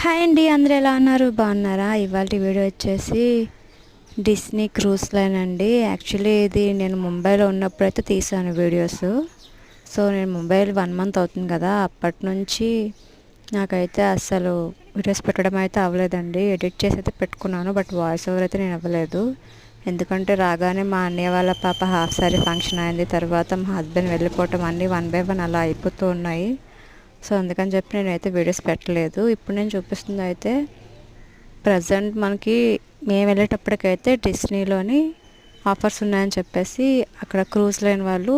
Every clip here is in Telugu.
హాయ్ అండి, అందరూ ఎలా ఉన్నారు? బాగున్నారా? ఇవాళ వీడియో వచ్చేసి డిస్నీ క్రూజ్ లైన్ అండి. యాక్చువల్లీ ఇది నేను ముంబైలో ఉన్నప్పుడైతే తీసాను వీడియోస్. సో నేను ముంబైలో 1 మంత్ అవుతుంది కదా, అప్పటి నుంచి నాకైతే అస్సలు వీడియోస్ పెట్టడం అయితే అవ్వలేదండి. ఎడిట్ చేసి అయితే పెట్టుకున్నాను, బట్ వాయిస్ ఓవర్ అయితే నేను అవ్వలేదు. ఎందుకంటే రాగానే మా అన్నయ్య వాళ్ళ పాప హాఫ్ సారీ ఫంక్షన్ అయింది, తర్వాత మా హస్బెండ్ వెళ్ళిపోవటం అన్నీ 1 by 1 అలా అయిపోతూ ఉన్నాయి. సో అందుకని చెప్పి నేనైతే వీడియోస్ పెట్టలేదు. ఇప్పుడు నేను చూపిస్తుంది అయితే ప్రజెంట్ మనకి మేము వెళ్ళేటప్పటికైతే డిస్నీలోని ఆఫర్స్ ఉన్నాయని చెప్పేసి అక్కడ క్రూజ్ లైన్ వాళ్ళు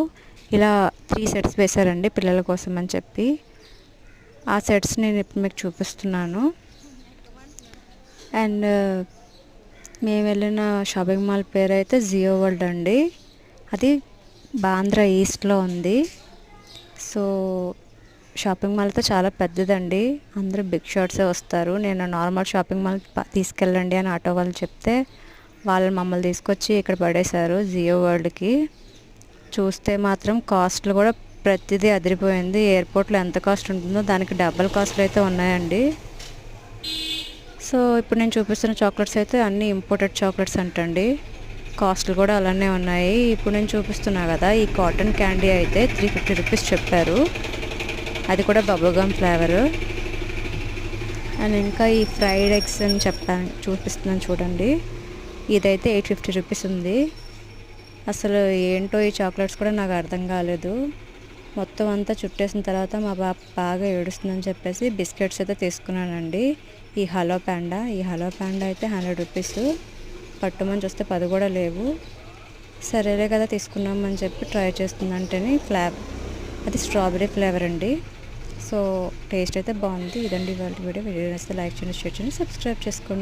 ఇలా 3 సెట్స్ వేశారండి పిల్లల కోసం అని చెప్పి. ఆ సెట్స్ నేను ఇప్పుడు మీకు చూపిస్తున్నాను. అండ్ మేము వెళ్ళిన షాపింగ్ మాల్ పేరు అయితే జియో వరల్డ్ అండి. అది బాంద్రా ఈస్ట్లో ఉంది. సో షాపింగ్ మాల్ అయితే చాలా పెద్దదండి. అందరూ బిగ్ షాట్సే వస్తారు. నేను నార్మల్ షాపింగ్ మాల్ తీసుకెళ్ళండి అని ఆటో వాళ్ళు చెప్తే వాళ్ళు మమ్మల్ని తీసుకొచ్చి ఇక్కడ పడేశారు జియో వరల్డ్కి. చూస్తే మాత్రం కాస్ట్లు కూడా ప్రతిదీ అదిరిపోయింది. ఎయిర్పోర్ట్లో ఎంత కాస్ట్ ఉంటుందో దానికి డబల్ కాస్ట్లు అయితే ఉన్నాయండి. సో ఇప్పుడు నేను చూపిస్తున్న చాక్లెట్స్ అయితే అన్నీ ఇంపోర్టెడ్ చాక్లెట్స్ అంటండి. కాస్ట్లు కూడా అలానే ఉన్నాయి. ఇప్పుడు నేను చూపిస్తున్నా కదా, ఈ కాటన్ క్యాండీ అయితే 350 రూపీస్ చెప్పారు. అది కూడా బబుల్గమ్ ఫ్లేవర్. అండ్ ఇంకా ఈ ఫ్రైడ్ ఎగ్స్ అని చూపిస్తున్నాను చూడండి. ఇదైతే 850 రూపీస్ ఉంది. అసలు ఏంటో ఈ చాక్లెట్స్ కూడా నాకు అర్థం కాలేదు. మొత్తం అంతా చుట్టేసిన తర్వాత మా పాప బాగా ఏడుస్తుందని చెప్పేసి బిస్కెట్స్ అయితే తీసుకున్నానండి. ఈ హలో ప్యాండా అయితే 100 రూపీస్. పట్టుమని చూస్తే 10 కూడా లేవు. సరేలే కదా తీసుకున్నామని చెప్పి ట్రై చేస్తుందంటేనే అది స్ట్రాబెరీ ఫ్లేవర్ అండి. సో టేస్ట్ అయితే బాగుంది. ఇదండి ఇవాళ వీడియో నచ్చితే లైక్ చేయండి, షేర్ చేయండి, సబ్స్క్రైబ్ చేసుకోండి.